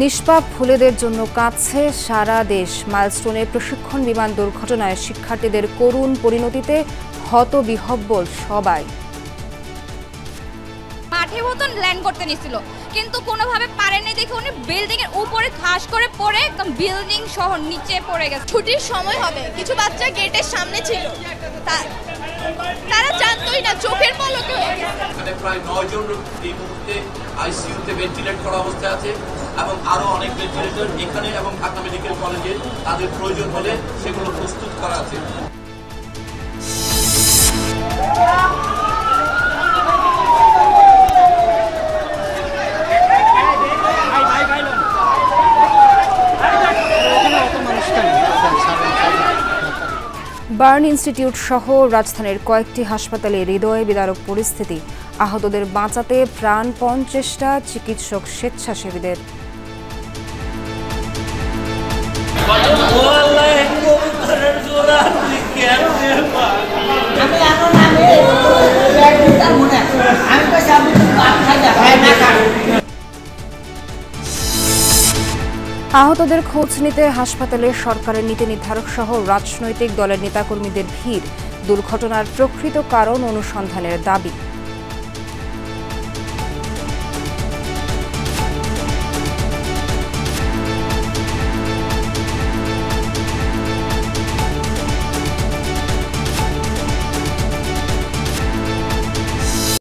নিষ্পাপ ফুলেদের জন্য কাঁদছে সারা দেশ। মাইলস্টোনে প্রশিক্ষণ বিমান দুর্ঘটনায় শিক্ষার্থীদের করুণ পরিণতিতে হতবিহ্বল সবাই। মাঠে মতন ল্যান্ড করতে নিছিল, কিন্তু কোনোভাবে পারেনি দেখে উনি বিল্ডিং এর উপরে ঠাস করে পড়ে একদম বিল্ডিং সহ নিচে পড়ে গেছে। ছুটির সময় হবে, কিছু বাচ্চা গেটের সামনে ছিল, তারা জানতোই না, চোখের পলকে হয়ে গেছে। এখানে প্রায় 9 জন এই মুহূর্তে আইসিইউতে ভেন্টিলেট করা অবস্থায় আছে এবং আরো অনেক ভেন্টিলেটর এখানে এবং ঢাকা মেডিকেল কলেজে তাদের প্রয়োজন হলে সেগুলো প্রস্তুত করা আছে। বার্ন ইনস্টিটিউট সহ রাজধানীর কয়েকটি হাসপাতালে হৃদয় বিদারক পরিস্থিতি। আহতদের বাঁচাতে প্রাণপণ চেষ্টা চিকিৎসক স্বেচ্ছাসেবীদের। আহতদের খোঁজ নিতে হাসপাতালে সরকারের নীতি নির্ধারক সহ রাজনৈতিক দলের নেতাকর্মীদের ভিড়। দুর্ঘটনার প্রকৃত কারণ অনুসন্ধানের দাবি।